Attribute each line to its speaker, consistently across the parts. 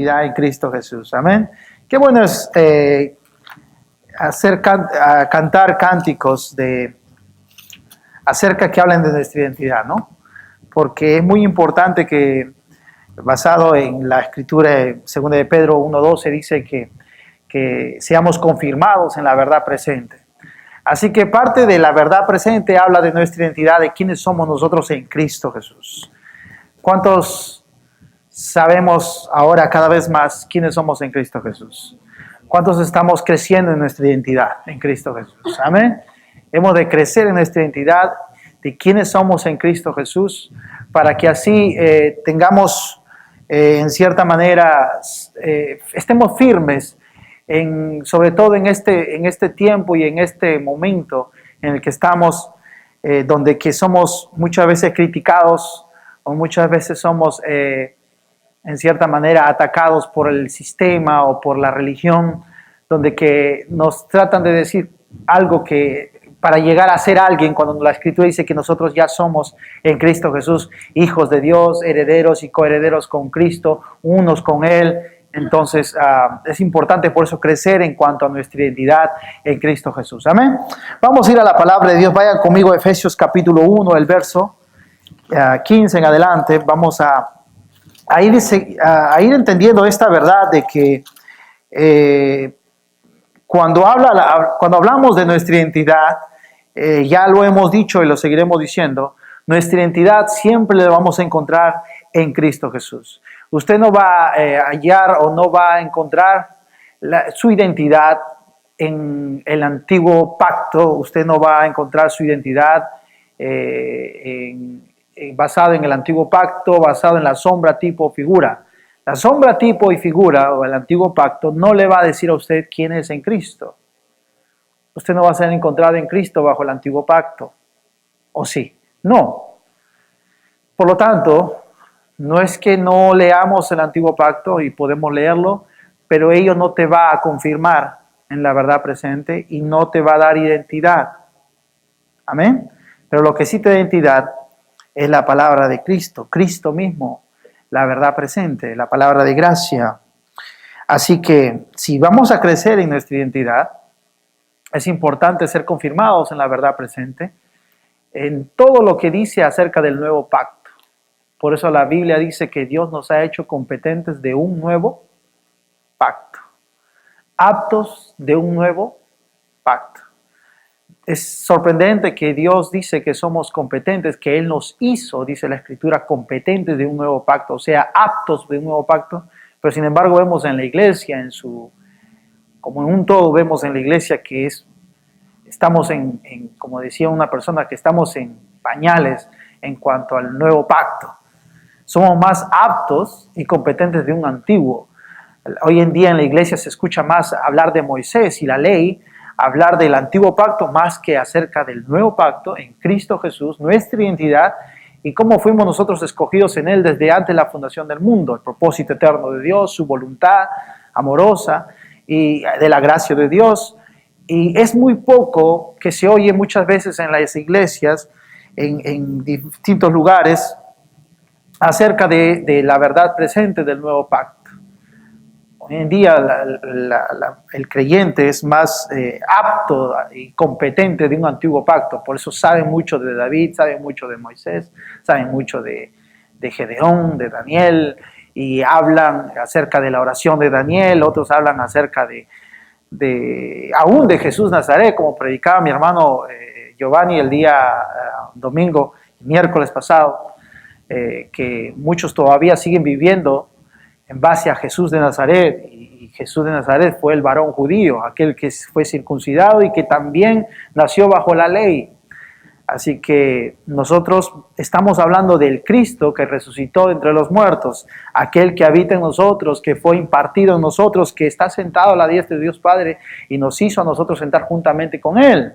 Speaker 1: identidad en Cristo Jesús. Amén. Qué bueno es cantar cánticos acerca que hablen de nuestra identidad, ¿no? Porque es muy importante que, basado en la escritura de 2 de Pedro 1:12, dice que seamos confirmados en la verdad presente. Así que parte de la verdad presente habla de nuestra identidad, de quiénes somos nosotros en Cristo Jesús. ¿Cuántos sabemos ahora cada vez más quiénes somos en Cristo Jesús? ¿Cuántos estamos creciendo en nuestra identidad en Cristo Jesús? Amén. Hemos de crecer en nuestra identidad de quiénes somos en Cristo Jesús, para que así tengamos, en cierta manera, estemos firmes, sobre todo en este tiempo y en este momento en el que estamos, donde que somos muchas veces criticados o muchas veces somos, en cierta manera, atacados por el sistema o por la religión, donde que nos tratan de decir algo que para llegar a ser alguien, cuando la Escritura dice que nosotros ya somos en Cristo Jesús hijos de Dios, herederos y coherederos con Cristo, unos con Él. Entonces es importante por eso crecer en cuanto a nuestra identidad en Cristo Jesús. Amén. Vamos a ir a la palabra de Dios. Vayan conmigo a Efesios capítulo 1, el verso 15 en adelante. Vamos a ir entendiendo esta verdad de que cuando hablamos de nuestra identidad, ya lo hemos dicho y lo seguiremos diciendo, nuestra identidad siempre la vamos a encontrar en Cristo Jesús. Usted no va a hallar o no va a encontrar su identidad en el antiguo pacto. Usted no va a encontrar su identidad basado en el antiguo pacto, basado en la sombra, tipo o figura. La sombra, tipo y figura o el antiguo pacto no le va a decir a usted quién es en Cristo. Usted no va a ser encontrado en Cristo bajo el antiguo pacto. ¿O sí? No. Por lo tanto, no es que no leamos el antiguo pacto y podemos leerlo, pero ello no te va a confirmar en la verdad presente y no te va a dar identidad. Amén. Pero lo que sí te da identidad es la palabra de Cristo, Cristo mismo, la verdad presente, la palabra de gracia. Así que si vamos a crecer en nuestra identidad, es importante ser confirmados en la verdad presente, en todo lo que dice acerca del nuevo pacto. Por eso la Biblia dice que Dios nos ha hecho competentes de un nuevo pacto, aptos de un nuevo pacto. Es sorprendente que Dios dice que somos competentes, que Él nos hizo, dice la Escritura, competentes de un nuevo pacto, o sea, aptos de un nuevo pacto, pero sin embargo vemos en la iglesia, como en un todo vemos en la iglesia que estamos como decía una persona, que estamos en pañales en cuanto al nuevo pacto. Somos más aptos y competentes de un antiguo. Hoy en día en la iglesia se escucha más hablar de Moisés y la ley, hablar del antiguo pacto más que acerca del nuevo pacto en Cristo Jesús, nuestra identidad y cómo fuimos nosotros escogidos en Él desde antes de la fundación del mundo, el propósito eterno de Dios, su voluntad amorosa y de la gracia de Dios. Y es muy poco que se oye muchas veces en las iglesias, en distintos lugares, acerca de la verdad presente del nuevo pacto. Hoy en día el creyente es más apto y competente de un antiguo pacto, por eso saben mucho de David, saben mucho de Moisés, saben mucho de Gedeón, de Daniel, y hablan acerca de la oración de Daniel, otros hablan acerca aún de Jesús Nazaret, como predicaba mi hermano Giovanni el día domingo, miércoles pasado, que muchos todavía siguen viviendo en base a Jesús de Nazaret, y Jesús de Nazaret fue el varón judío, aquel que fue circuncidado y que también nació bajo la ley. Así que nosotros estamos hablando del Cristo que resucitó entre los muertos, aquel que habita en nosotros, que fue impartido en nosotros, que está sentado a la diestra de Dios Padre y nos hizo a nosotros sentar juntamente con Él.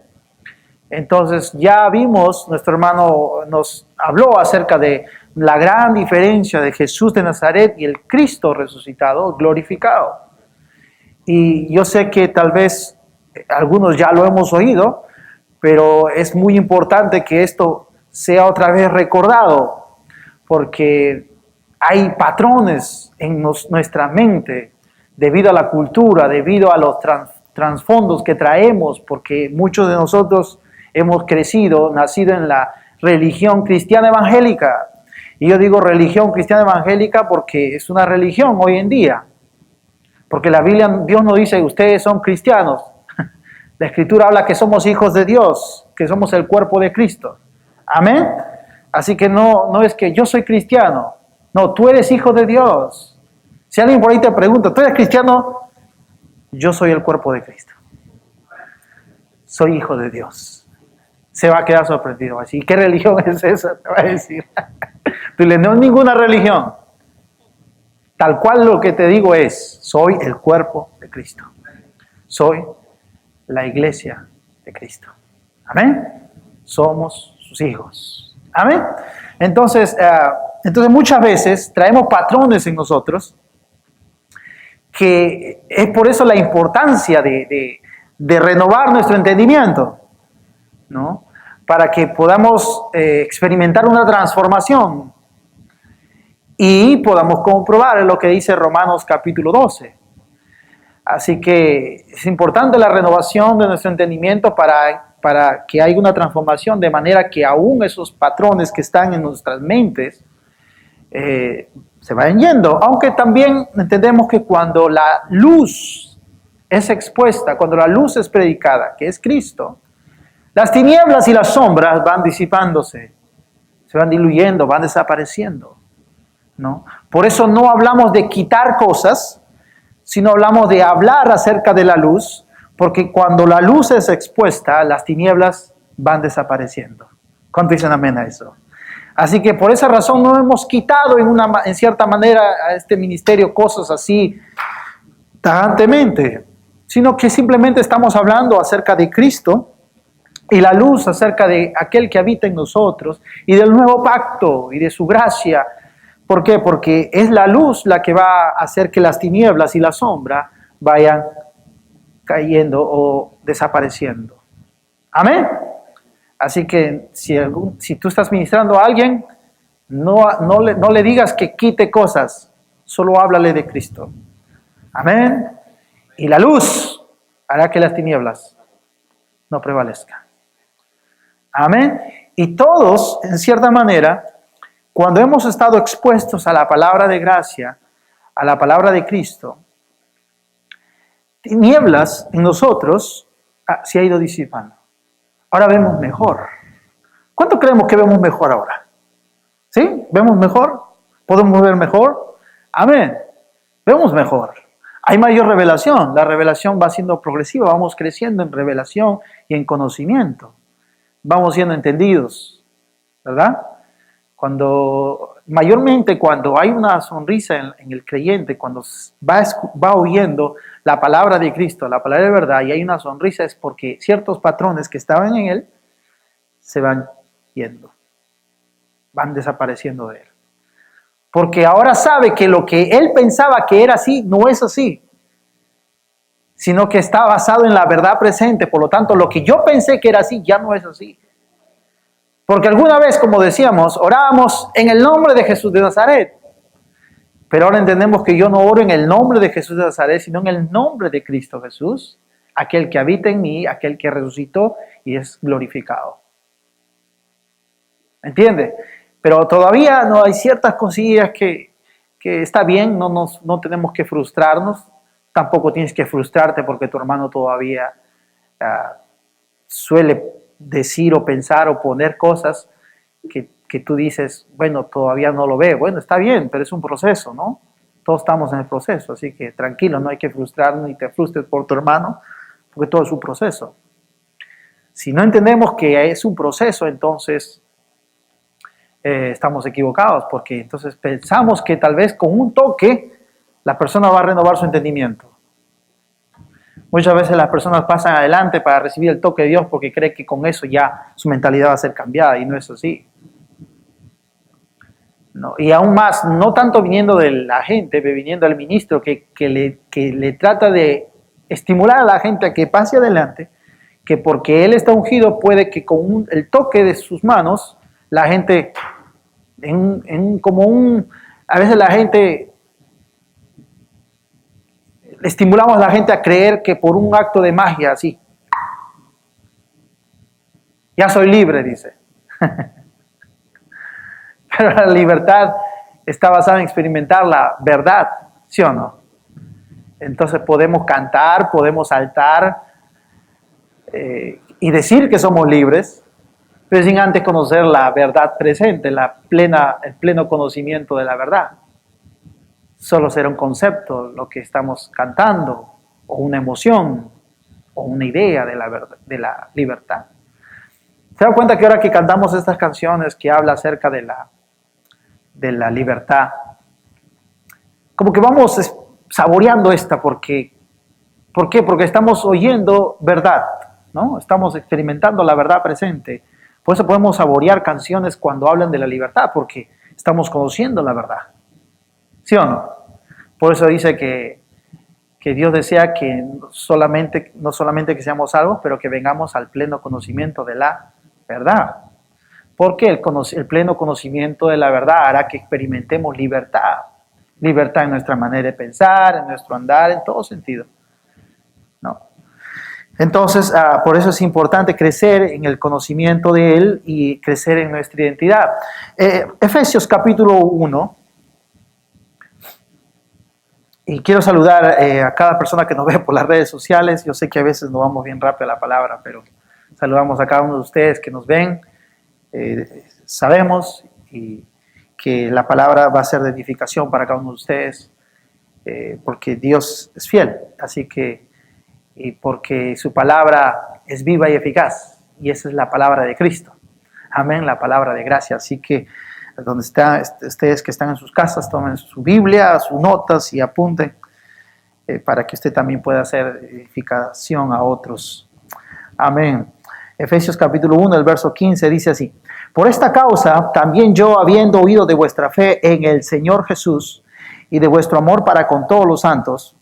Speaker 1: Entonces ya vimos, nuestro hermano nos habló acerca de la gran diferencia de Jesús de Nazaret y el Cristo resucitado, glorificado. Y yo sé que tal vez algunos ya lo hemos oído, pero es muy importante que esto sea otra vez recordado, porque hay patrones nuestra mente, debido a la cultura, debido a los trasfondos que traemos, porque muchos de nosotros hemos nacido en la religión cristiana evangélica. Y yo digo religión cristiana evangélica porque es una religión hoy en día. Porque la Biblia, Dios no dice ustedes son cristianos. La Escritura habla que somos hijos de Dios, que somos el cuerpo de Cristo. Amén. Así que no es que yo soy cristiano. No, tú eres hijo de Dios. Si alguien por ahí te pregunta, ¿tú eres cristiano? Yo soy el cuerpo de Cristo. Soy hijo de Dios. Se va a quedar sorprendido. Así, ¿qué religión es esa? Te va a decir. Tú le no es ninguna religión. Tal cual lo que te digo es, soy el cuerpo de Cristo. Soy la iglesia de Cristo. Amén. Somos sus hijos. Amén. Entonces muchas veces traemos patrones en nosotros, que es por eso la importancia de renovar nuestro entendimiento, ¿no? Para que podamos experimentar una transformación y podamos comprobar lo que dice Romanos capítulo 12. Así que es importante la renovación de nuestro entendimiento para que haya una transformación, de manera que aún esos patrones que están en nuestras mentes se vayan yendo. Aunque también entendemos que cuando la luz es expuesta, cuando la luz es predicada, que es Cristo, las tinieblas y las sombras van disipándose, se van diluyendo, van desapareciendo, ¿no? Por eso no hablamos de quitar cosas, sino hablamos de hablar acerca de la luz, porque cuando la luz es expuesta, las tinieblas van desapareciendo. ¿Cuánto dicen amén a eso? Así que por esa razón no hemos quitado en cierta manera a este ministerio cosas así tajantemente, sino que simplemente estamos hablando acerca de Cristo y la luz acerca de aquel que habita en nosotros y del nuevo pacto y de su gracia. ¿Por qué? Porque es la luz la que va a hacer que las tinieblas y la sombra vayan cayendo o desapareciendo. Amén. Así que si tú estás ministrando a alguien, no le digas que quite cosas, solo háblale de Cristo. Amén. Y la luz hará que las tinieblas no prevalezcan. Amén. Y todos, en cierta manera, cuando hemos estado expuestos a la palabra de gracia, a la palabra de Cristo, tinieblas en nosotros se ha ido disipando. Ahora vemos mejor. ¿Cuánto creemos que vemos mejor ahora? ¿Sí? ¿Vemos mejor? ¿Podemos ver mejor? Amén. Vemos mejor. Hay mayor revelación. La revelación va siendo progresiva. Vamos creciendo en revelación y en conocimiento. Vamos siendo entendidos, ¿verdad? Mayormente cuando hay una sonrisa en el creyente, cuando va oyendo la palabra de Cristo, la palabra de verdad, y hay una sonrisa, es porque ciertos patrones que estaban en él se van yendo, van desapareciendo de él. Porque ahora sabe que lo que él pensaba que era así, no es así, sino que está basado en la verdad presente. Por lo tanto, lo que yo pensé que era así, ya no es así. Porque alguna vez, como decíamos, orábamos en el nombre de Jesús de Nazaret. Pero ahora entendemos que yo no oro en el nombre de Jesús de Nazaret, sino en el nombre de Cristo Jesús, aquel que habita en mí, aquel que resucitó y es glorificado. ¿Entiende? Pero todavía no hay ciertas cosillas que está bien, no tenemos que frustrarnos. Tampoco tienes que frustrarte porque tu hermano todavía suele decir o pensar o poner cosas que tú dices, bueno, todavía no lo ve. Bueno, está bien, pero es un proceso, ¿no? Todos estamos en el proceso, así que tranquilo, no hay que frustrarnos ni te frustres por tu hermano, porque todo es un proceso. Si no entendemos que es un proceso, entonces estamos equivocados, porque entonces pensamos que tal vez con un toque la persona va a renovar su entendimiento. Muchas veces las personas pasan adelante para recibir el toque de Dios porque creen que con eso ya su mentalidad va a ser cambiada, y no es así. No, y aún más, no tanto viniendo de la gente, pero viniendo del ministro que le trata de estimular a la gente a que pase adelante, que porque él está ungido puede que con el toque de sus manos la gente, a veces la gente estimulamos a la gente a creer que por un acto de magia, así, ya soy libre, dice. Pero la libertad está basada en experimentar la verdad, ¿sí o no? Entonces podemos cantar, podemos saltar y decir que somos libres, pero sin antes conocer la verdad presente, el pleno conocimiento de la verdad. Solo será un concepto lo que estamos cantando, o una emoción, o una idea de la libertad. ¿Se dan cuenta que ahora que cantamos estas canciones que habla acerca de la libertad, como que vamos saboreando ¿por qué? Porque estamos oyendo verdad, ¿no? Estamos experimentando la verdad presente. Por eso podemos saborear canciones cuando hablan de la libertad, porque estamos conociendo la verdad. ¿Sí o no? Por eso dice que Dios desea que no solamente que seamos salvos, pero que vengamos al pleno conocimiento de la verdad. Porque el pleno conocimiento de la verdad hará que experimentemos libertad. Libertad en nuestra manera de pensar, en nuestro andar, en todo sentido, ¿no? Entonces, por eso es importante crecer en el conocimiento de Él y crecer en nuestra identidad. Efesios capítulo 1. Y quiero saludar a cada persona que nos ve por las redes sociales. Yo sé que a veces nos vamos bien rápido a la palabra, pero saludamos a cada uno de ustedes que nos ven. Sabemos que la palabra va a ser de edificación para cada uno de ustedes, porque Dios es fiel, así que, y porque su palabra es viva y eficaz, y esa es la palabra de Cristo. Amén, la palabra de gracia. Así que donde están ustedes que están en sus casas, tomen su Biblia, sus notas y apunten para que usted también pueda hacer edificación a otros. Amén. Efesios capítulo 1, el verso 15 dice así: por esta causa también yo, habiendo oído de vuestra fe en el Señor Jesús y de vuestro amor para con todos los santos,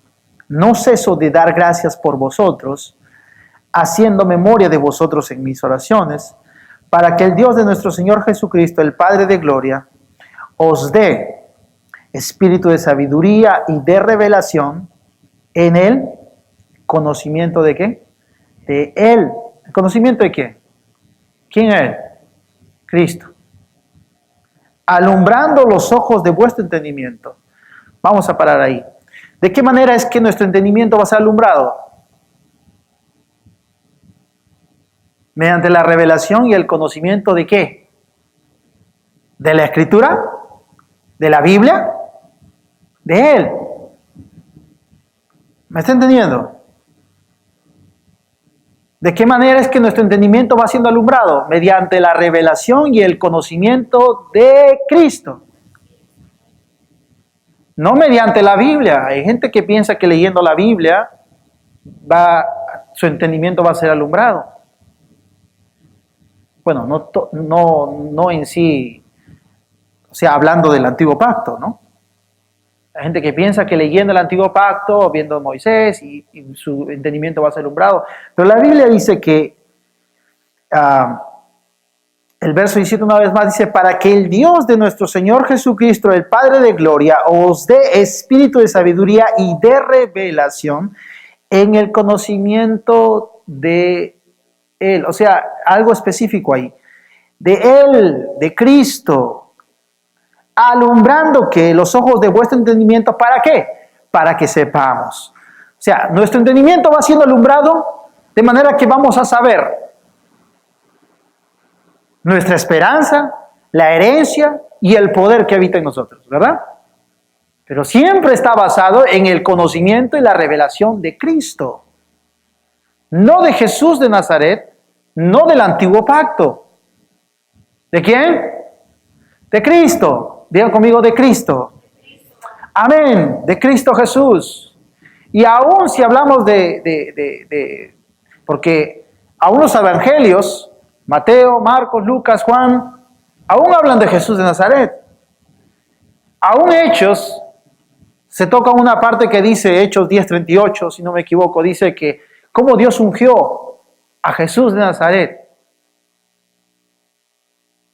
Speaker 1: no ceso de dar gracias por vosotros, haciendo memoria de vosotros en mis oraciones, para que el Dios de nuestro Señor Jesucristo, el Padre de gloria, os dé espíritu de sabiduría y de revelación en el conocimiento de ¿qué? De Él. ¿El conocimiento de quién? ¿Quién es Él? Cristo. Alumbrando los ojos de vuestro entendimiento. Vamos a parar ahí. ¿De qué manera es que nuestro entendimiento va a ser alumbrado? Mediante la revelación y el conocimiento de ¿qué? ¿De la Escritura? ¿De la Biblia? ¿De Él? ¿Me está entendiendo? ¿De qué manera es que nuestro entendimiento va siendo alumbrado? Mediante la revelación y el conocimiento de Cristo. No mediante la Biblia. Hay gente que piensa que leyendo la Biblia su entendimiento va a ser alumbrado. Bueno, no en sí, o sea, hablando del Antiguo Pacto, ¿no? Hay gente que piensa que leyendo el Antiguo Pacto, viendo a Moisés, y su entendimiento va a ser alumbrado. Pero la Biblia dice que, el verso 17 una vez más dice, para que el Dios de nuestro Señor Jesucristo, el Padre de gloria, os dé espíritu de sabiduría y de revelación en el conocimiento de Él. O sea, algo específico ahí. De Él, de Cristo, alumbrando que los ojos de vuestro entendimiento, ¿para qué? Para que sepamos. O sea, nuestro entendimiento va siendo alumbrado de manera que vamos a saber nuestra esperanza, la herencia y el poder que habita en nosotros, ¿verdad? Pero siempre está basado en el conocimiento y la revelación de Cristo. No de Jesús de Nazaret, no del Antiguo Pacto. ¿De quién? De Cristo. Digan conmigo, de Cristo. Amén, de Cristo Jesús. Y aún si hablamos porque aún los evangelios, Mateo, Marcos, Lucas, Juan, aún hablan de Jesús de Nazaret. Aún Hechos, se toca una parte que dice, Hechos 10:38, si no me equivoco, dice que cómo Dios ungió a Jesús de Nazaret,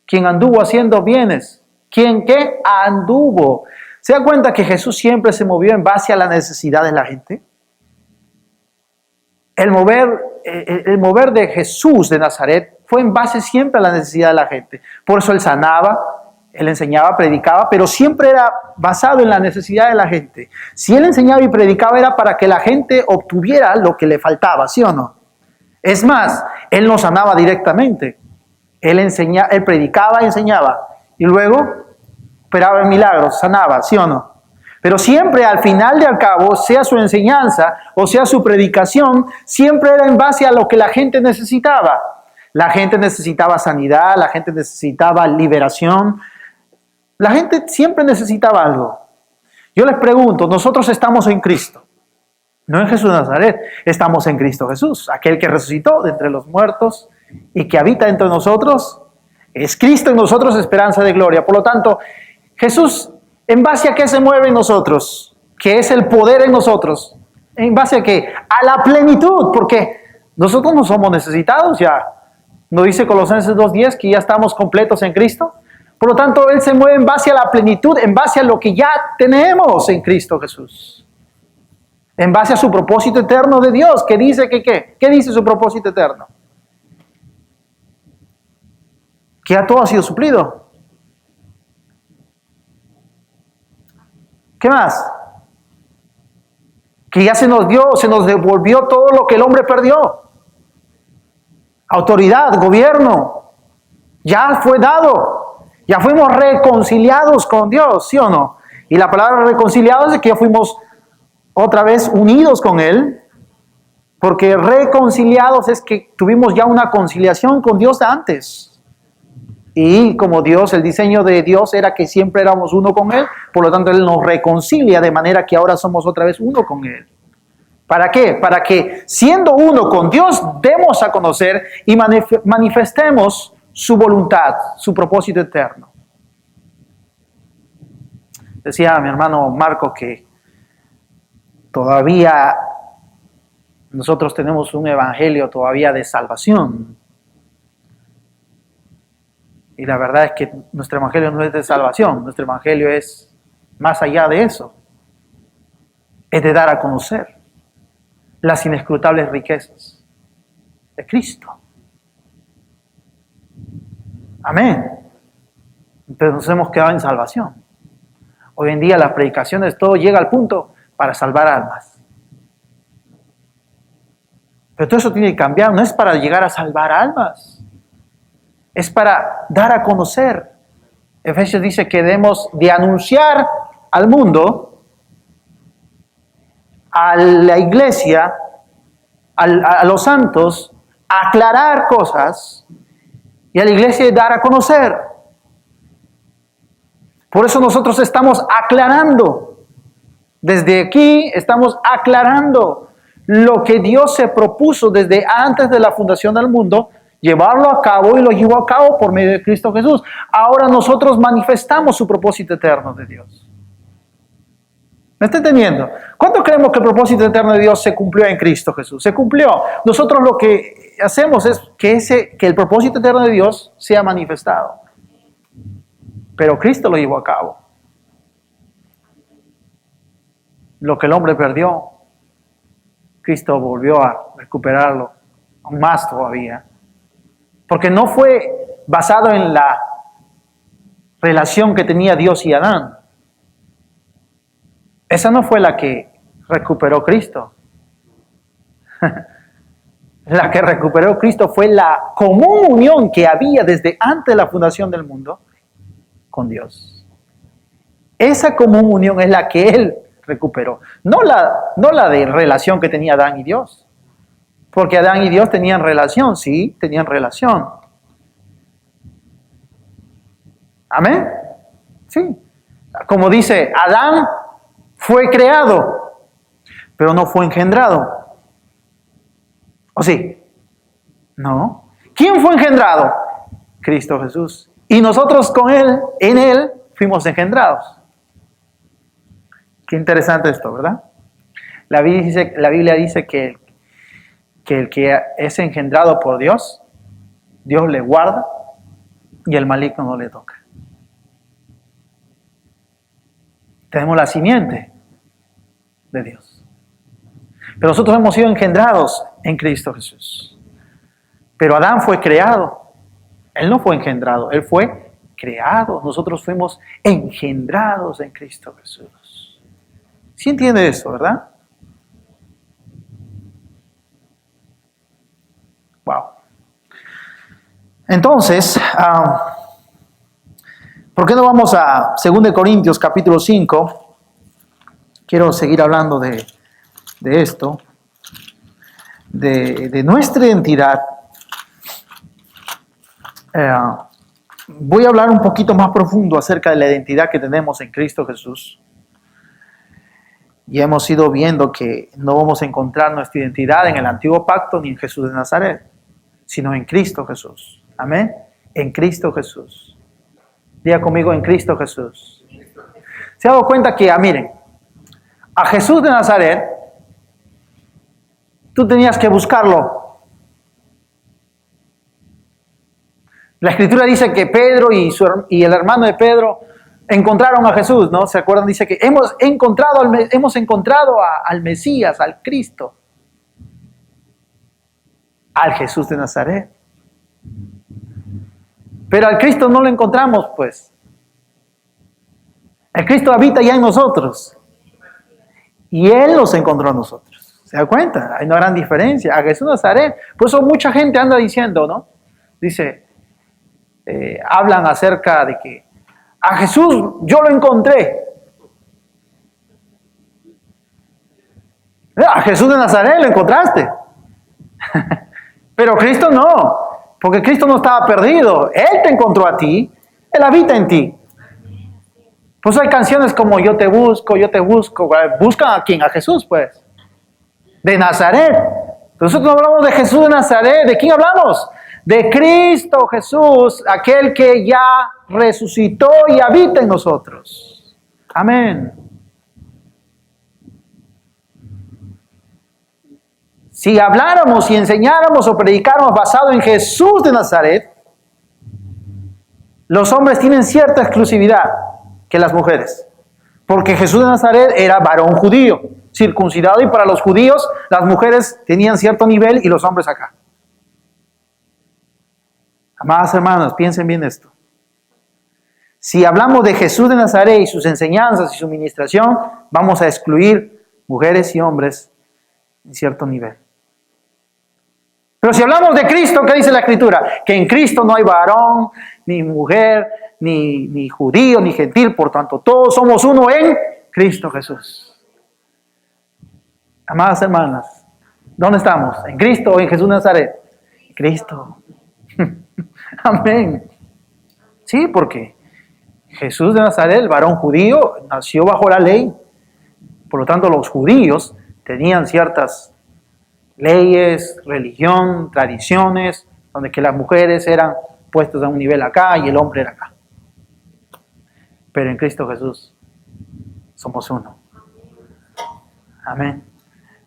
Speaker 1: quien anduvo haciendo bienes. ¿Quién qué? Anduvo. ¿Se da cuenta que Jesús siempre se movió en base a la necesidad de la gente? el mover de Jesús de Nazaret fue en base siempre a la necesidad de la gente. Por eso Él sanaba, Él enseñaba, predicaba, pero siempre era basado en la necesidad de la gente. Si Él enseñaba y predicaba era para que la gente obtuviera lo que le faltaba, ¿sí o no? Es más, Él no sanaba directamente. Él predicaba y enseñaba. Y luego operaba milagros, sanaba, ¿sí o no? Pero siempre al final y al cabo, sea su enseñanza o sea su predicación, siempre era en base a lo que la gente necesitaba. La gente necesitaba sanidad, la gente necesitaba liberación. La gente siempre necesitaba algo. Yo les pregunto, nosotros estamos en Cristo, no en Jesús de Nazaret, estamos en Cristo Jesús, aquel que resucitó de entre los muertos y que habita entre nosotros. Es Cristo en nosotros, esperanza de gloria. Por lo tanto, Jesús, ¿en base a qué se mueve en nosotros? ¿Qué es el poder en nosotros? ¿En base a qué? A la plenitud, porque nosotros no somos necesitados ya. ¿No dice Colosenses 2:10 que ya estamos completos en Cristo? Por lo tanto, Él se mueve en base a la plenitud, en base a lo que ya tenemos en Cristo Jesús. En base a su propósito eterno de Dios, que dice que ¿qué? ¿Qué dice su propósito eterno? Que ya todo ha sido suplido. ¿Qué más? Que ya se nos devolvió todo lo que el hombre perdió. Autoridad, gobierno, ya fue dado. Ya fuimos reconciliados con Dios, ¿sí o no? Y la palabra reconciliados es que ya fuimos otra vez unidos con Él. Porque reconciliados es que tuvimos ya una conciliación con Dios de antes. Y como Dios, el diseño de Dios era que siempre éramos uno con Él, por lo tanto Él nos reconcilia de manera que ahora somos otra vez uno con Él. ¿Para qué? Para que siendo uno con Dios demos a conocer y manifestemos su voluntad, su propósito eterno. Decía mi hermano Marco que todavía nosotros tenemos un evangelio todavía de salvación. Y la verdad es que nuestro evangelio no es de salvación, nuestro evangelio es más allá de eso. Es de dar a conocer las inescrutables riquezas de Cristo. Amén. Pero nos hemos quedado en salvación. Hoy en día las predicaciones, todo llega al punto para salvar almas. Pero todo eso tiene que cambiar, no es para llegar a salvar almas. Es para dar a conocer. Efesios dice que debemos de anunciar al mundo, a la iglesia, a los santos, aclarar cosas y a la iglesia dar a conocer. Por eso nosotros estamos aclarando. Desde aquí estamos aclarando lo que Dios se propuso desde antes de la fundación del mundo, llevarlo a cabo y lo llevó a cabo por medio de Cristo Jesús. Ahora nosotros manifestamos su propósito eterno de Dios. ¿Me está entendiendo? ¿Cuánto creemos que el propósito eterno de Dios se cumplió en Cristo Jesús? Se cumplió. Nosotros lo que hacemos es que el propósito eterno de Dios sea manifestado. Pero Cristo lo llevó a cabo. Lo que el hombre perdió, Cristo volvió a recuperarlo, aún más todavía. Porque no fue basado en la relación que tenía Dios y Adán. Esa no fue la que recuperó Cristo. La que recuperó Cristo fue la común unión que había desde antes de la fundación del mundo con Dios. Esa común unión es la que Él recuperó. No la de relación que tenía Adán y Dios. Porque Adán y Dios tenían relación, sí, tenían relación. ¿Amén? Sí. Como dice, Adán fue creado, pero no fue engendrado. ¿O sí? No. ¿Quién fue engendrado? Cristo Jesús. Y nosotros con Él, en Él, fuimos engendrados. Qué interesante esto, ¿verdad? La Biblia dice que el que es engendrado por Dios, Dios le guarda y el maligno no le toca. Tenemos la simiente de Dios. Pero nosotros hemos sido engendrados en Cristo Jesús. Pero Adán fue creado. Él no fue engendrado, él fue creado. Nosotros fuimos engendrados en Cristo Jesús. ¿Sí entiende eso, verdad? Wow. Entonces, ¿por qué no vamos a 2 Corintios capítulo 5? Quiero seguir hablando de esto, de nuestra identidad. Voy a hablar un poquito más profundo acerca de la identidad que tenemos en Cristo Jesús. Ya hemos ido viendo que no vamos a encontrar nuestra identidad en el antiguo pacto ni en Jesús de Nazaret, sino en Cristo Jesús. Amén. En Cristo Jesús. Diga conmigo, en Cristo Jesús. ¿Se ha dado cuenta que, miren, a Jesús de Nazaret, tú tenías que buscarlo? La Escritura dice que Pedro y el hermano de Pedro encontraron a Jesús, ¿no? ¿Se acuerdan? Dice que hemos encontrado al Mesías, al Cristo, al Jesús de Nazaret. Pero al Cristo no lo encontramos, pues. El Cristo habita ya en nosotros. Y Él nos encontró a nosotros. ¿Se da cuenta? Hay una gran diferencia. A Jesús de Nazaret. Por eso mucha gente anda diciendo, ¿no? Dice, hablan acerca de que a Jesús yo lo encontré. A Jesús de Nazaret lo encontraste. Pero Cristo no. Porque Cristo no estaba perdido. Él te encontró a ti. Él habita en ti. Pues hay canciones como yo te busco, yo te busco. Buscan a quién, a Jesús, pues. De Nazaret. Nosotros no hablamos de Jesús de Nazaret. ¿De quién hablamos? De Cristo Jesús, aquel que ya resucitó y habita en nosotros. Amén. Si habláramos y enseñáramos o predicáramos basado en Jesús de Nazaret, los hombres tienen cierta exclusividad que las mujeres. Porque Jesús de Nazaret era varón judío, circuncidado, y para los judíos las mujeres tenían cierto nivel y los hombres acá. Amadas hermanas, piensen bien esto. Si hablamos de Jesús de Nazaret y sus enseñanzas y su ministración, vamos a excluir mujeres y hombres en cierto nivel. Pero si hablamos de Cristo, ¿qué dice la Escritura? Que en Cristo no hay varón, ni mujer, ni judío, ni gentil, por tanto, todos somos uno en Cristo Jesús. Amadas hermanas, ¿dónde estamos? ¿En Cristo o en Jesús de Nazaret? Cristo. Amén. Sí, porque Jesús de Nazaret, el varón judío, nació bajo la ley. Por lo tanto, los judíos tenían ciertas leyes, religión, tradiciones, donde que las mujeres eran puestas a un nivel acá y el hombre era acá. Pero en Cristo Jesús somos uno. Amén.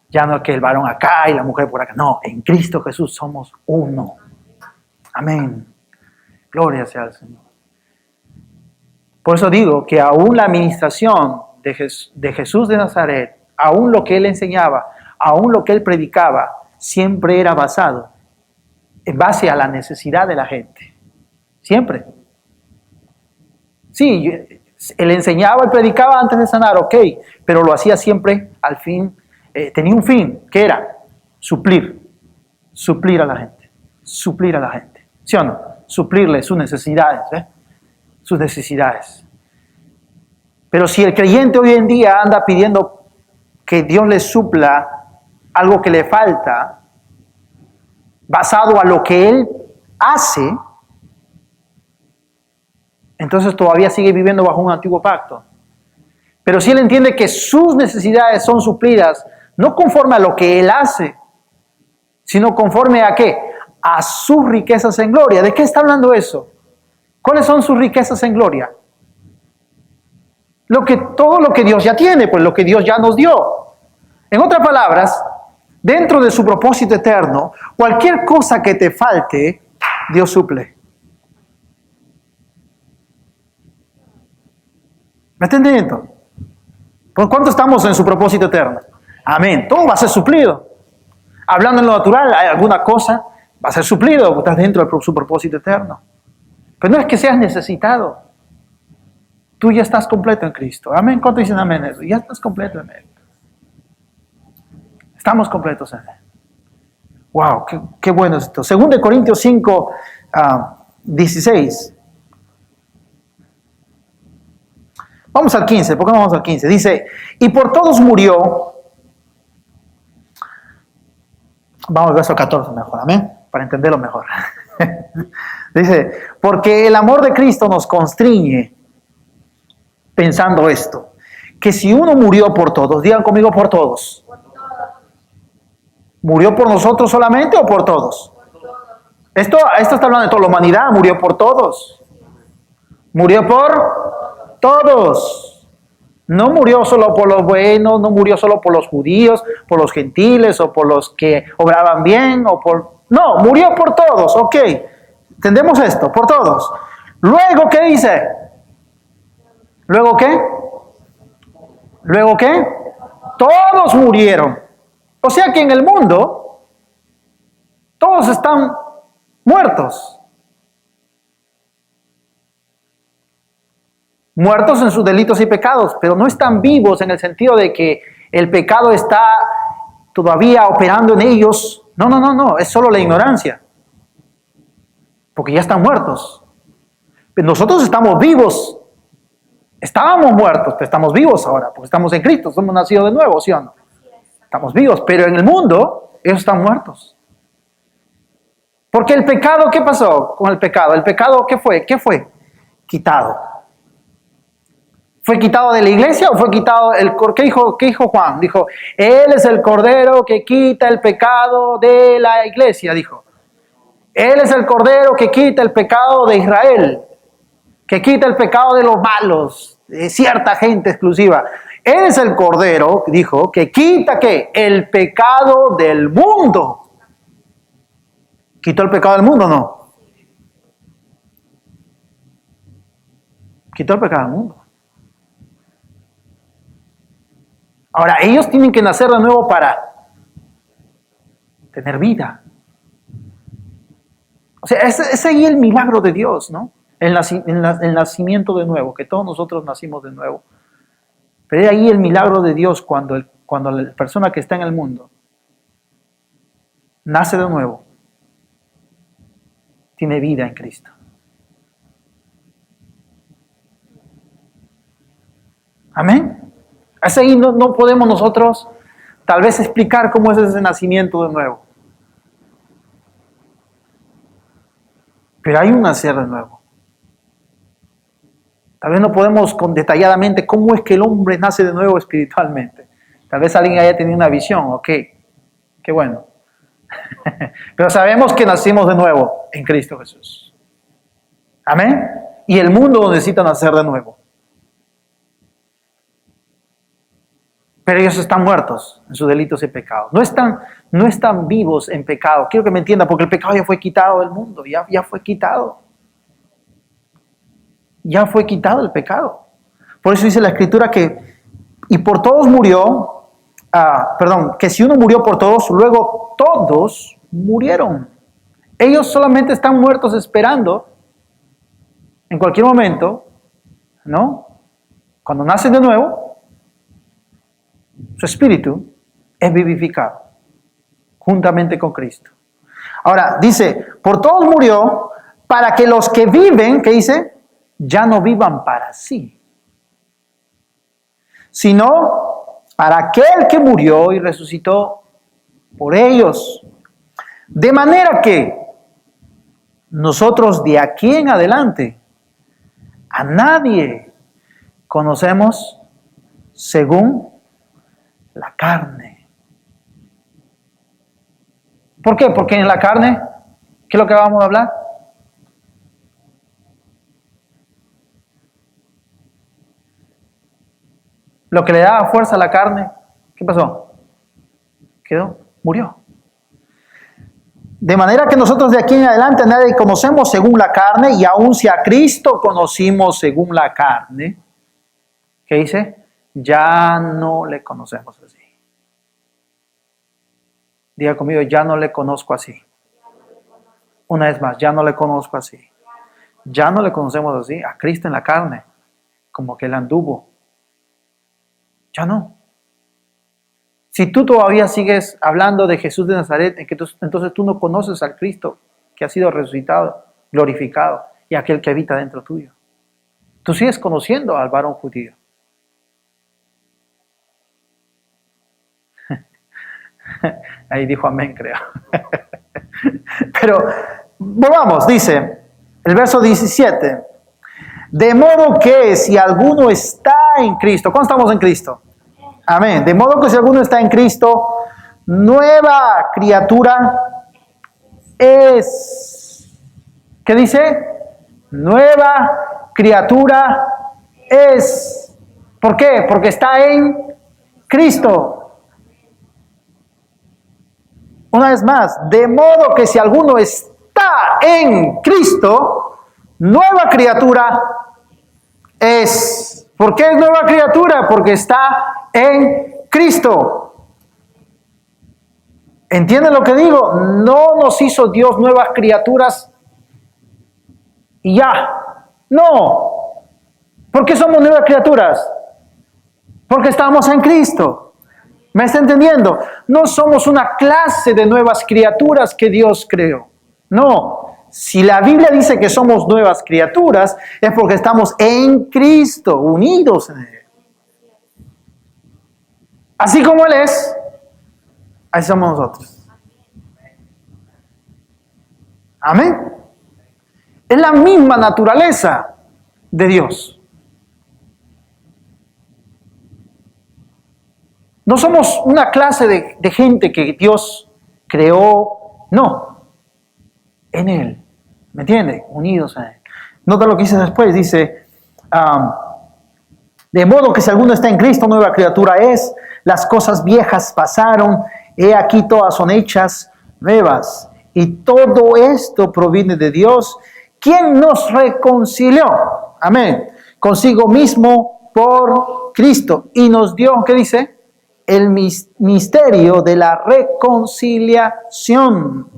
Speaker 1: Ya no es que el varón acá y la mujer por acá. No, en Cristo Jesús somos uno. Amén. Gloria sea al Señor. Por eso digo que aún la administración de Jesús de Nazaret, aún lo que Él enseñaba, aún lo que Él predicaba, siempre era basado en base a la necesidad de la gente. Siempre. Sí, Él enseñaba y predicaba antes de sanar, ok, pero lo hacía siempre al fin, tenía un fin, que era suplir a la gente, ¿sí o no? Suplirle sus necesidades, sus necesidades. Pero si el creyente hoy en día anda pidiendo que Dios le supla algo que le falta, basado a lo que Él hace, entonces todavía sigue viviendo bajo un antiguo pacto. Pero si Él entiende que sus necesidades son suplidas, no conforme a lo que Él hace, sino conforme a ¿qué? A sus riquezas en gloria. ¿De qué está hablando eso? ¿Cuáles son sus riquezas en gloria? Todo lo que Dios ya tiene, pues lo que Dios ya nos dio. En otras palabras, dentro de su propósito eterno, cualquier cosa que te falte, Dios suple. ¿Me está entendiendo? ¿Por cuánto estamos en su propósito eterno? Amén. Todo va a ser suplido. Hablando en lo natural, hay alguna cosa, va a ser suplido, porque estás dentro de su propósito eterno. Pero no es que seas necesitado. Tú ya estás completo en Cristo. Amén. ¿Cuánto dicen amén eso? Ya estás completo en Él. Estamos completos en Él. Wow, qué bueno es esto. 2 Corintios 5, 16. Vamos al 15. ¿Por qué no vamos al 15? Dice, y por todos murió. Vamos al verso 14 mejor, amén, para entenderlo mejor. Dice, porque el amor de Cristo nos constriñe pensando esto, que si uno murió por todos, digan conmigo por todos. ¿Murió por nosotros solamente o por todos? Esto está hablando de toda la humanidad, murió por todos. Murió por todos. No murió solo por los buenos, no murió solo por los judíos, por los gentiles o por los que obraban bien o por... No, murió por todos, ok. ¿Entendemos esto? Por todos. Luego, ¿qué dice? ¿Luego qué? ¿Luego qué? Todos murieron. O sea que en el mundo todos están muertos. Muertos en sus delitos y pecados, pero no están vivos en el sentido de que el pecado está todavía operando en ellos. No, es solo la ignorancia. Porque ya están muertos. Pero nosotros estamos vivos. Estábamos muertos, pero estamos vivos ahora, porque estamos en Cristo, somos nacidos de nuevo, ¿sí o no? Estamos vivos, pero en el mundo ellos están muertos. Porque el pecado, ¿qué pasó con el pecado? ¿El pecado qué fue? ¿Qué fue? Quitado. ¿Fue quitado de la iglesia o fue quitado? ¿Qué dijo Juan? Dijo, Él es el Cordero que quita el pecado de la iglesia, dijo. Él es el Cordero que quita el pecado de Israel, que quita el pecado de los malos, de cierta gente exclusiva. Él es el Cordero, dijo, que quita ¿qué? El pecado del mundo. ¿Quitó el pecado del mundo o no? Quitó el pecado del mundo. Ahora, ellos tienen que nacer de nuevo para tener vida. O sea, es ahí el milagro de Dios, ¿no? El nacimiento de nuevo, que todos nosotros nacimos de nuevo. Pero es ahí el milagro de Dios cuando la persona que está en el mundo nace de nuevo, tiene vida en Cristo. Amén. Es ahí no podemos nosotros tal vez explicar cómo es ese nacimiento de nuevo. Pero hay un nacer de nuevo. Tal vez no podemos con detalladamente cómo es que el hombre nace de nuevo espiritualmente. Tal vez alguien haya tenido una visión, ok, qué bueno. Pero sabemos que nacimos de nuevo en Cristo Jesús. Amén. Y el mundo necesita nacer de nuevo. Pero ellos están muertos en sus delitos y pecados. No están vivos en pecado. Quiero que me entiendan, porque el pecado ya fue quitado del mundo. Ya fue quitado. Ya fue quitado el pecado. Por eso dice la Escritura que, y por todos murió, que si uno murió por todos, luego todos murieron. Ellos solamente están muertos esperando, en cualquier momento, ¿no? Cuando nacen de nuevo, su espíritu es vivificado juntamente con Cristo. Ahora, dice, por todos murió para que los que viven, ¿qué dice? Ya no vivan para sí, sino para aquel que murió y resucitó por ellos. De manera que nosotros de aquí en adelante a nadie conocemos según la carne. ¿Por qué? Porque en la carne, ¿qué es lo que vamos a hablar? Lo que le daba fuerza a la carne, ¿qué pasó? Murió. De manera que nosotros de aquí en adelante a nadie conocemos según la carne, y aun si a Cristo conocimos según la carne, ¿qué dice? Ya no le conocemos así. Diga conmigo, ya no le conozco así. Una vez más, ya no le conozco así. Ya no le conocemos así, a Cristo en la carne, como que él anduvo. Ya no. Si tú todavía sigues hablando de Jesús de Nazaret, entonces tú no conoces al Cristo que ha sido resucitado, glorificado, y aquel que habita dentro tuyo. Tú sigues conociendo al varón judío. Ahí dijo amén, creo. Pero volvamos, dice el verso 17. De modo que si alguno está en Cristo, ¿cuándo estamos en Cristo? Amén. De modo que si alguno está en Cristo, nueva criatura es. ¿Qué dice? Nueva criatura es. ¿Por qué? Porque está en Cristo. Una vez más, de modo que si alguno está en Cristo, nueva criatura es. ¿Por qué es nueva criatura? Porque está en Cristo. ¿Entienden lo que digo? No nos hizo Dios nuevas criaturas y ya. No. ¿Por qué somos nuevas criaturas? Porque estamos en Cristo. ¿Me está entendiendo? No somos una clase de nuevas criaturas que Dios creó. No. Si la Biblia dice que somos nuevas criaturas, es porque estamos en Cristo, unidos en Él. Así como Él es, así somos nosotros. Amén. Es la misma naturaleza de Dios. No somos una clase de gente que Dios creó, no, en Él, ¿me entiende? Unidos en Él. Nota lo que dice después, dice, de modo que si alguno está en Cristo, nueva criatura es, las cosas viejas pasaron, he aquí todas son hechas nuevas, y todo esto proviene de Dios, quien nos reconcilió, amén, consigo mismo por Cristo, y nos dio, ¿qué dice? El misterio de la reconciliación,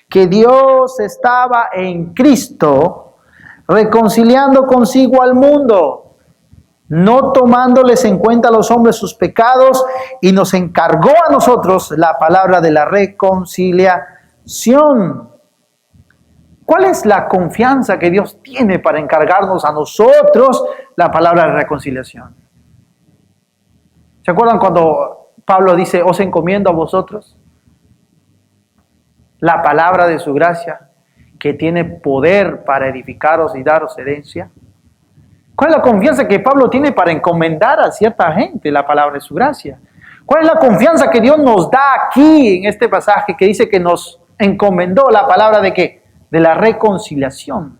Speaker 1: que Dios estaba en Cristo reconciliando consigo al mundo, no tomándoles en cuenta a los hombres sus pecados, y nos encargó a nosotros la palabra de la reconciliación. ¿Cuál es la confianza que Dios tiene para encargarnos a nosotros la palabra de reconciliación? ¿Se acuerdan cuando Pablo dice, os encomiendo a vosotros la palabra de su gracia, que tiene poder para edificaros y daros herencia? ¿Cuál es la confianza que Pablo tiene para encomendar a cierta gente la palabra de su gracia? ¿Cuál es la confianza que Dios nos da aquí en este pasaje que dice que nos encomendó la palabra de qué? De la reconciliación.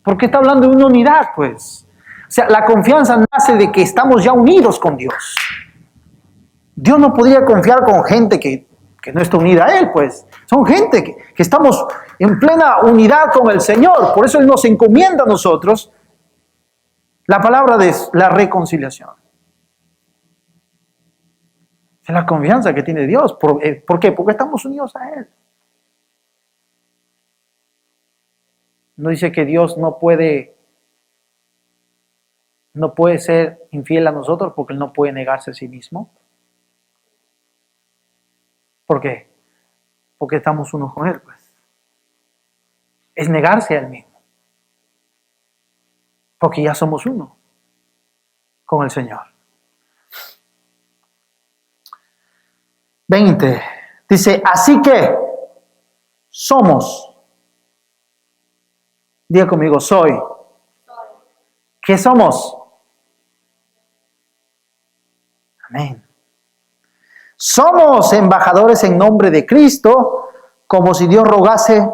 Speaker 1: Porque está hablando de una unidad, pues. O sea, la confianza nace de que estamos ya unidos con Dios. Dios no podría confiar con gente que no está unida a Él, pues. Son gente que estamos en plena unidad con el Señor. Por eso Él nos encomienda a nosotros la palabra de la reconciliación. Es la confianza que tiene Dios. ¿Por qué? Porque estamos unidos a Él. No dice que Dios no puede ser infiel a nosotros porque Él no puede negarse a sí mismo. ¿Por qué? Porque estamos unos con Él, pues. Es negarse a Él mismo. Porque ya somos uno con el Señor. 20. Dice, así que somos. Diga conmigo, soy. ¿Qué somos? Amén. Somos embajadores en nombre de Cristo, como si Dios rogase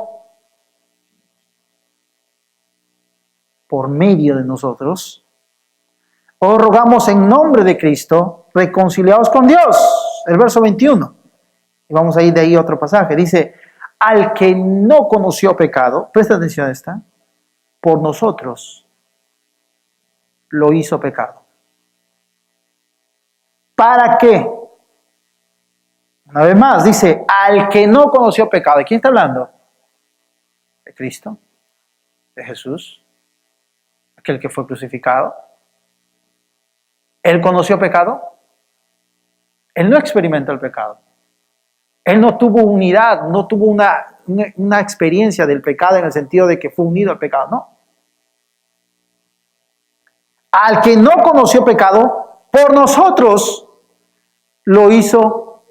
Speaker 1: por medio de nosotros. Os rogamos en nombre de Cristo, reconciliados con Dios. El verso 21. Y vamos a ir de ahí a otro pasaje. Dice, al que no conoció pecado, presta atención a esta, por nosotros lo hizo pecado. ¿Para qué? Una vez más, dice, al que no conoció pecado. ¿De quién está hablando? De Cristo, de Jesús, aquel que fue crucificado. ¿Él conoció pecado? Él no experimentó el pecado. Él no tuvo unidad, no tuvo una experiencia del pecado en el sentido de que fue unido al pecado, no. Al que no conoció pecado, por nosotros lo hizo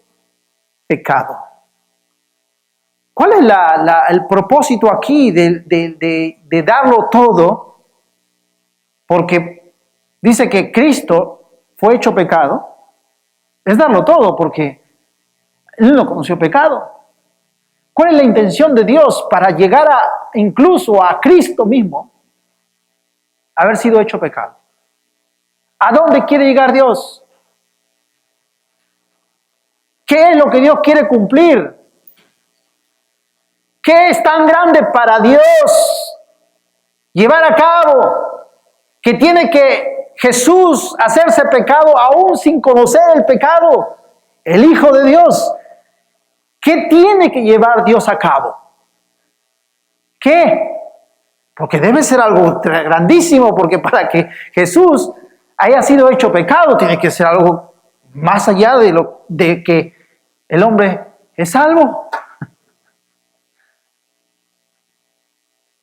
Speaker 1: pecado. ¿Cuál es el propósito aquí de darlo todo? Porque dice que Cristo fue hecho pecado. Es darlo todo porque Él no conoció pecado. ¿Cuál es la intención de Dios para llegar incluso a Cristo mismo? Haber sido hecho pecado. ¿A dónde quiere llegar Dios? ¿Qué es lo que Dios quiere cumplir? ¿Qué es tan grande para Dios llevar a cabo que tiene que Jesús hacerse pecado aún sin conocer el pecado? El Hijo de Dios. ¿Qué tiene que llevar Dios a cabo? ¿Qué? Porque debe ser algo grandísimo, porque para que Jesús haya sido hecho pecado, tiene que ser algo más allá de que el hombre es salvo.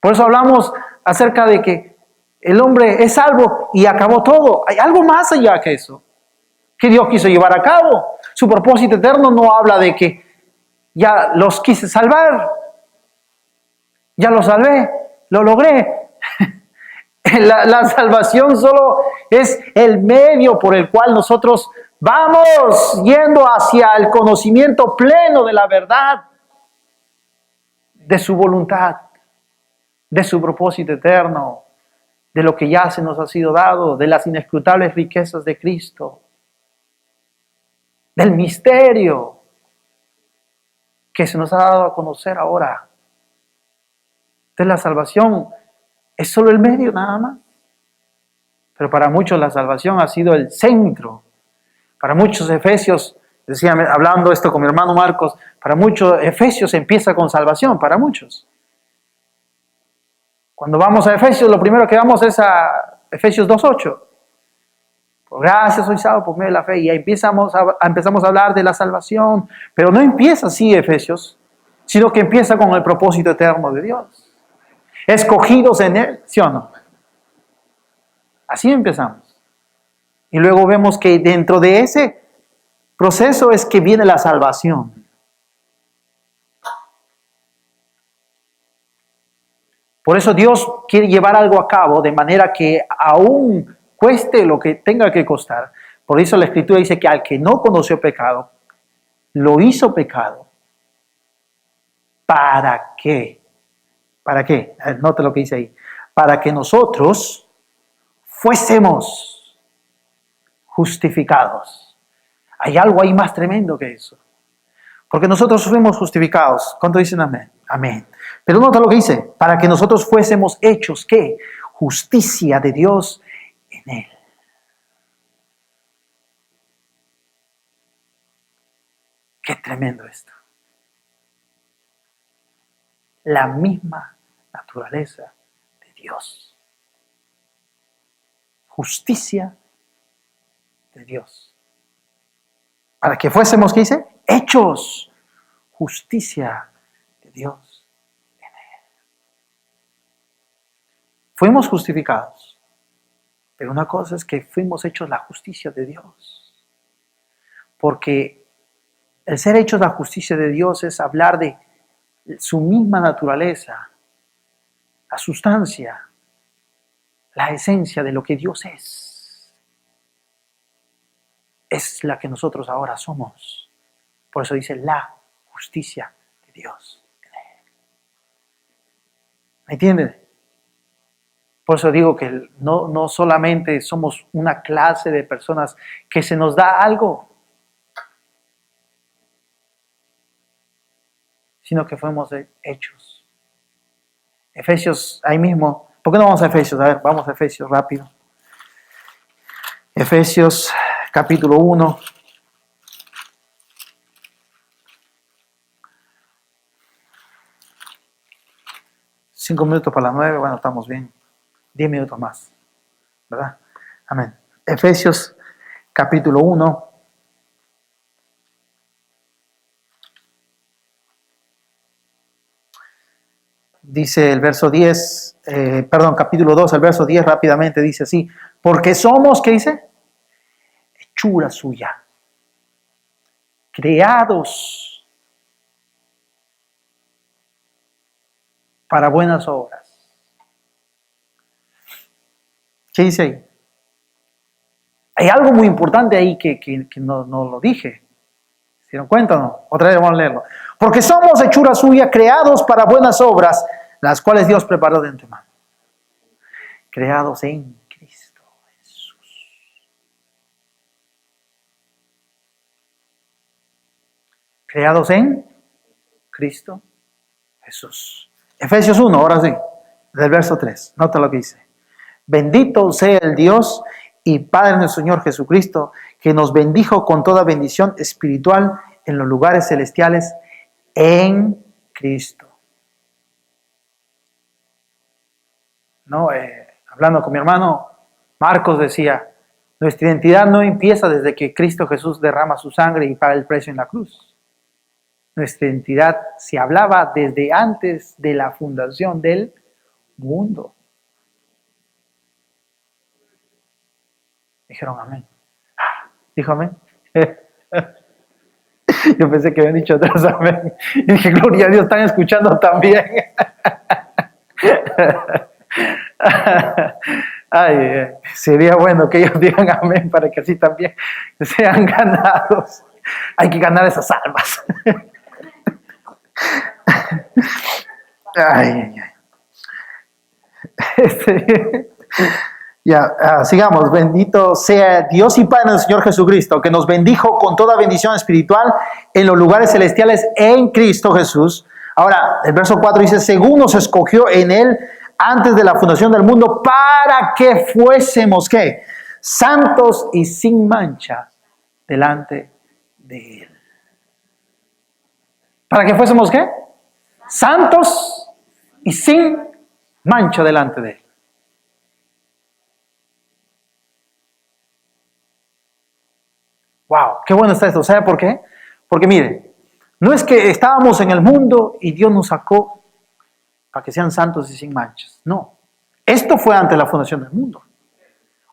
Speaker 1: Por eso hablamos acerca de que el hombre es salvo y acabó todo. Hay algo más allá que eso, que Dios quiso llevar a cabo. Su propósito eterno no habla de que ya los quise salvar, ya los salvé, lo logré. La salvación solo es el medio por el cual nosotros vamos yendo hacia el conocimiento pleno de la verdad, de su voluntad, de su propósito eterno, de lo que ya se nos ha sido dado, de las inescrutables riquezas de Cristo, del misterio que se nos ha dado a conocer ahora. Entonces la salvación es solo el medio nada más. Pero para muchos la salvación ha sido el centro. Para muchos Efesios, decía, hablando esto con mi hermano Marcos, para muchos Efesios empieza con salvación, para muchos. Cuando vamos a Efesios, lo primero que vamos es a Efesios 2:8. Por gracias soy salvo por medio de la fe. Y ahí empezamos a hablar de la salvación. Pero no empieza así Efesios, sino que empieza con el propósito eterno de Dios. Escogidos en Él, ¿sí o no? Así empezamos. Y luego vemos que dentro de ese proceso es que viene la salvación. Por eso Dios quiere llevar algo a cabo de manera que aún cueste lo que tenga que costar. Por eso la Escritura dice que al que no conoció pecado, lo hizo pecado. ¿Para qué? ¿Para qué? Note lo que dice ahí. Para que nosotros fuésemos justificados. Hay algo ahí más tremendo que eso. Porque nosotros fuimos justificados. ¿Cuánto dicen amén? Amén. Pero nota lo que dice. Para que nosotros fuésemos hechos, ¿qué? Justicia de Dios en Él. Qué tremendo esto. La misma naturaleza de Dios. Justicia de Dios. Para que fuésemos, ¿qué dice? Hechos. Justicia de Dios en Él. Fuimos justificados. Pero una cosa es que fuimos hechos la justicia de Dios. Porque el ser hechos la justicia de Dios es hablar de su misma naturaleza, la sustancia, la esencia de lo que Dios es la que nosotros ahora somos. Por eso dice la justicia de Dios. ¿Me entienden? Por eso digo que no solamente somos una clase de personas que se nos da algo, sino que fuimos hechos. Efesios, ahí mismo. ¿Por qué no vamos a Efesios? A ver, vamos a Efesios rápido. Efesios capítulo 1. 5 minutos para las 9, bueno, estamos bien. 10 minutos más, ¿verdad? Amén. Efesios capítulo 1. Dice el verso 10, capítulo 2, el verso 10 rápidamente dice así, porque somos, ¿qué dice? Hechura suya, creados para buenas obras. ¿Qué dice ahí? Hay algo muy importante ahí que no lo dije. ¿Se dieron cuenta o no? Otra vez vamos a leerlo. Porque somos hechura suya, creados para buenas obras, las cuales Dios preparó de antemano. Creados en Cristo Jesús. Creados en Cristo Jesús. Efesios 1, ahora sí, del verso 3. Nota lo que dice. Bendito sea el Dios y Padre de nuestro Señor Jesucristo, que nos bendijo con toda bendición espiritual en los lugares celestiales en Cristo. ¿No? Hablando con mi hermano Marcos decía, nuestra identidad no empieza desde que Cristo Jesús derrama su sangre y paga el precio en la cruz. Nuestra identidad se hablaba desde antes de la fundación del mundo. Dijeron amén. Dijo amén. Yo pensé que habían dicho atrás amén. Y dije, gloria a Dios, están escuchando también. Ay, sería bueno que ellos digan amén para que así también sean ganados. Hay que ganar esas almas. Ay. Sigamos. Bendito sea Dios y Padre del Señor Jesucristo, que nos bendijo con toda bendición espiritual en los lugares celestiales en Cristo Jesús. Ahora, el verso 4 dice, según nos escogió en Él antes de la fundación del mundo, para que fuésemos, ¿qué? Santos y sin mancha delante de Él. ¿Para que fuésemos qué? Santos y sin mancha delante de Él. Wow, qué bueno está esto. ¿Sabe por qué? Porque mire, no es que estábamos en el mundo y Dios nos sacó para que sean santos y sin manchas. No, esto fue antes de la fundación del mundo.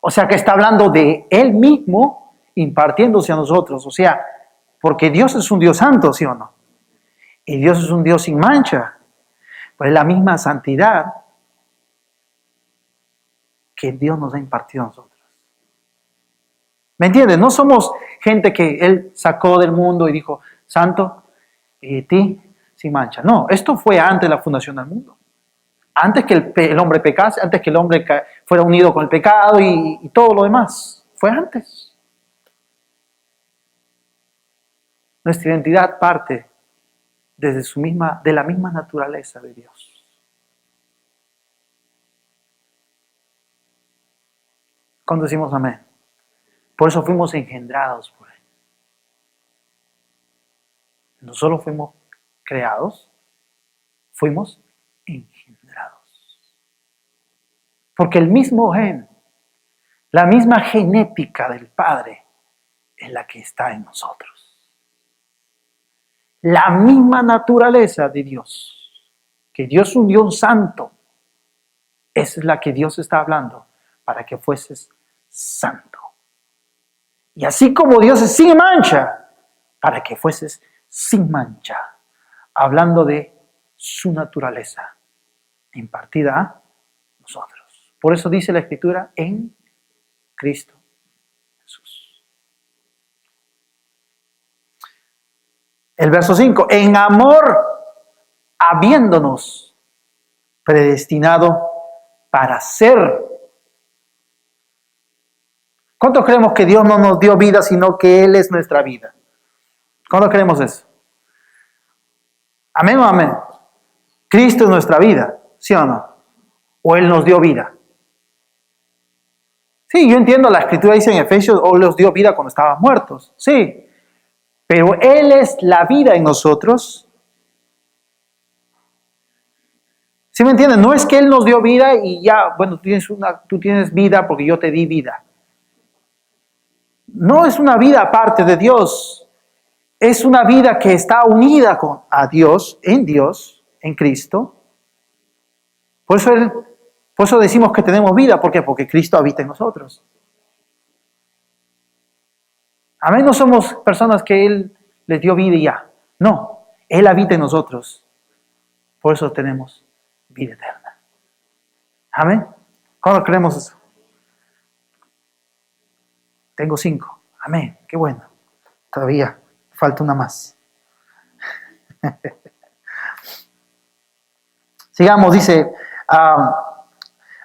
Speaker 1: O sea que está hablando de Él mismo impartiéndose a nosotros. O sea, porque Dios es un Dios santo, ¿sí o no? Y Dios es un Dios sin mancha. Pues es la misma santidad que Dios nos ha impartido a nosotros. ¿Me entiendes? No somos gente que Él sacó del mundo y dijo, santo, y ti sin mancha. No, esto fue antes de la fundación del mundo. Antes que el hombre pecase, antes que el hombre fuera unido con el pecado y todo lo demás. Fue antes. Nuestra identidad parte de la misma naturaleza de Dios. Cuando decimos amén. Por eso fuimos engendrados por Él. No solo fuimos creados, fuimos engendrados. Porque el mismo gen, la misma genética del Padre es la que está en nosotros. La misma naturaleza de Dios, que Dios es un Dios santo, esa es la que Dios está hablando para que fueses santo. Y así como Dios es sin mancha, para que fueses sin mancha, hablando de su naturaleza impartida a nosotros. Por eso dice la Escritura, en Cristo Jesús. El verso 5, en amor, habiéndonos predestinado para ser. ¿Cuántos creemos que Dios no nos dio vida, sino que Él es nuestra vida? ¿Cuántos creemos eso? ¿Amén o amén? Cristo es nuestra vida, ¿sí o no? ¿O Él nos dio vida? Sí, yo entiendo, la Escritura dice en Efesios, Él nos dio vida cuando estaban muertos. Sí, pero Él es la vida en nosotros ¿Sí me entienden? No es que Él nos dio vida y ya, bueno, tú tienes vida porque yo te di vida. No es una vida aparte de Dios. Es una vida que está unida a Dios, en Cristo. Por eso decimos que tenemos vida. ¿Por qué? Porque Cristo habita en nosotros. Amén, no somos personas que Él les dio vida y ya. No, Él habita en nosotros. Por eso tenemos vida eterna. Amén. ¿Cuándo creemos eso? Tengo 5. Amén, qué bueno. Todavía falta una más. Sigamos, dice,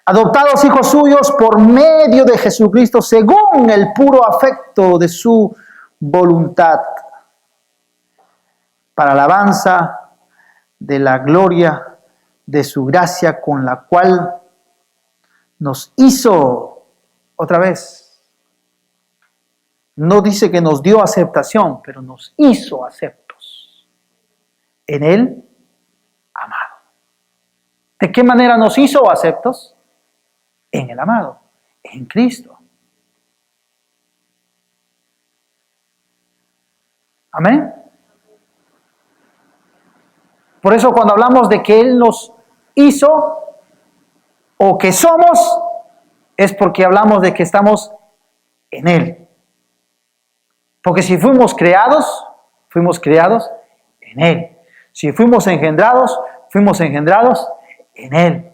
Speaker 1: adoptados hijos suyos por medio de Jesucristo, según el puro afecto de su voluntad, para alabanza de la gloria de su gracia, con la cual nos hizo, otra vez, no dice que nos dio aceptación, pero nos hizo aceptos en Él amado. ¿De qué manera nos hizo aceptos? En el amado, en Cristo. Amén. Por eso cuando hablamos de que Él nos hizo o que somos, es porque hablamos de que estamos en Él. Porque si fuimos creados en Él. Si fuimos engendrados en Él.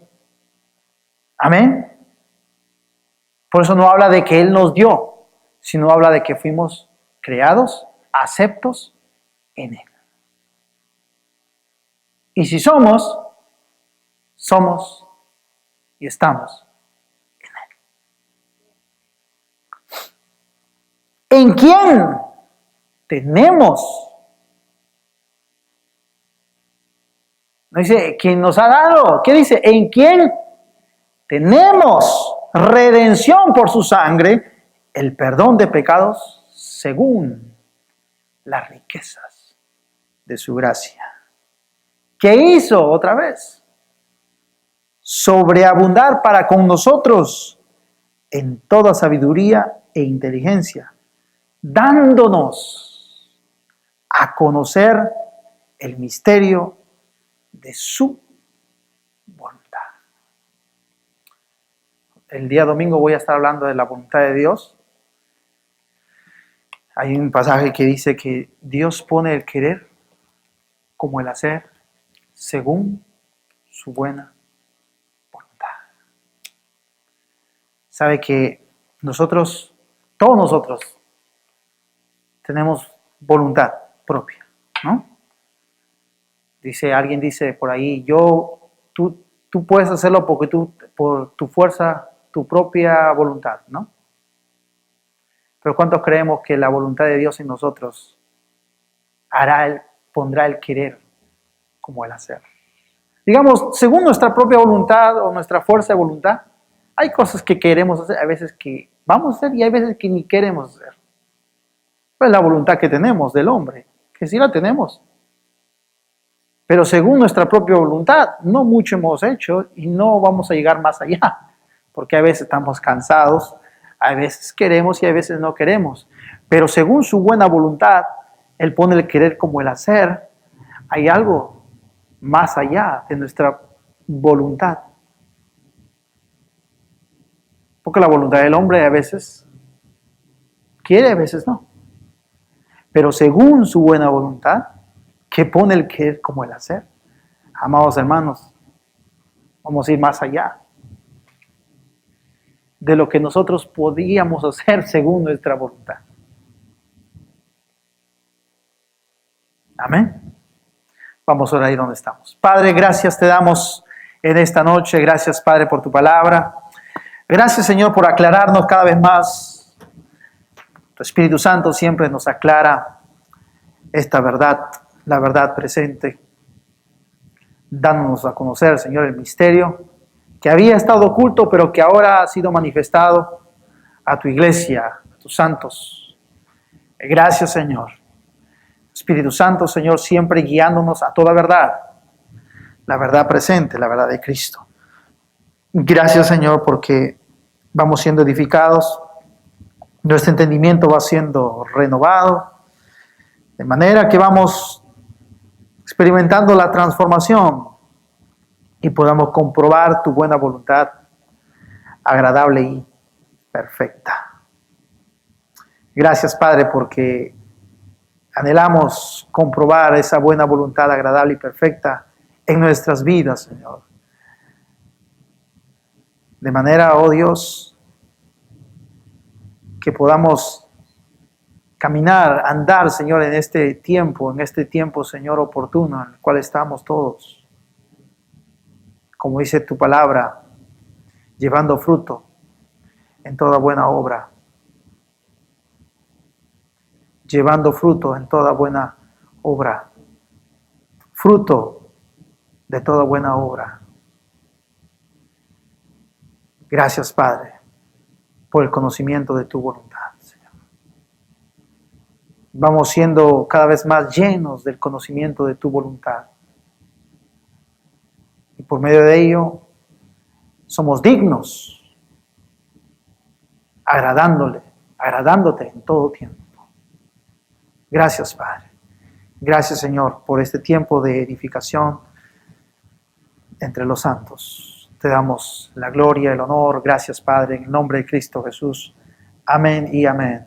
Speaker 1: Amén. Por eso no habla de que Él nos dio, sino habla de que fuimos creados, aceptos en Él. Y si somos y estamos en Él. ¿En quién tenemos? No dice, ¿quién nos ha dado? ¿Qué dice? ¿En quién tenemos redención por su sangre, el perdón de pecados según las riquezas de su gracia? ¿Qué hizo otra vez? Sobreabundar para con nosotros en toda sabiduría e inteligencia, dándonos a conocer el misterio de su voluntad. El día domingo voy a estar hablando de la voluntad de Dios. Hay un pasaje que dice que Dios pone el querer como el hacer según su buena voluntad. Sabe que todos nosotros, tenemos voluntad propia, ¿no? Alguien dice por ahí, tú puedes hacerlo por tu fuerza, tu propia voluntad, ¿no? Pero ¿cuántos creemos que la voluntad de Dios en nosotros pondrá el querer como el hacer? Digamos, según nuestra propia voluntad o nuestra fuerza de voluntad, hay cosas que queremos hacer, hay veces que vamos a hacer y hay veces que ni queremos hacer. Pues la voluntad que tenemos del hombre, que sí la tenemos. Pero según nuestra propia voluntad, no mucho hemos hecho y no vamos a llegar más allá. Porque a veces estamos cansados, a veces queremos y a veces no queremos. Pero según su buena voluntad, Él pone el querer como el hacer. Hay algo más allá de nuestra voluntad. Porque la voluntad del hombre a veces quiere, a veces no. Pero según su buena voluntad, que pone el querer como el hacer. Amados hermanos, vamos a ir más allá de lo que nosotros podíamos hacer según nuestra voluntad. Amén. Vamos a orar ahí donde estamos. Padre, gracias te damos en esta noche. Gracias, Padre, por tu palabra. Gracias, Señor, por aclararnos cada vez más. Tu Espíritu Santo siempre nos aclara esta verdad, la verdad presente, dándonos a conocer, Señor, el misterio que había estado oculto, pero que ahora ha sido manifestado a tu iglesia, a tus santos. Gracias, Señor. Espíritu Santo, Señor, siempre guiándonos a toda verdad, la verdad presente, la verdad de Cristo. Gracias, Señor, porque vamos siendo edificados, nuestro entendimiento va siendo renovado, de manera que vamos experimentando la transformación y podamos comprobar tu buena voluntad, agradable y perfecta. Gracias, Padre, porque anhelamos comprobar esa buena voluntad, agradable y perfecta en nuestras vidas, Señor. De manera, oh Dios, que podamos caminar, andar, Señor, en este tiempo, Señor, oportuno, en el cual estamos todos. Como dice tu palabra, llevando fruto en toda buena obra. Llevando fruto en toda buena obra. Fruto de toda buena obra. Gracias, Padre, por el conocimiento de tu voluntad, Señor. Vamos siendo cada vez más llenos del conocimiento de tu voluntad. Y por medio de ello, somos dignos, agradándote en todo tiempo. Gracias, Padre. Gracias, Señor, por este tiempo de edificación entre los santos. Te damos la gloria, el honor. Gracias, Padre, en el nombre de Cristo Jesús. Amén y amén.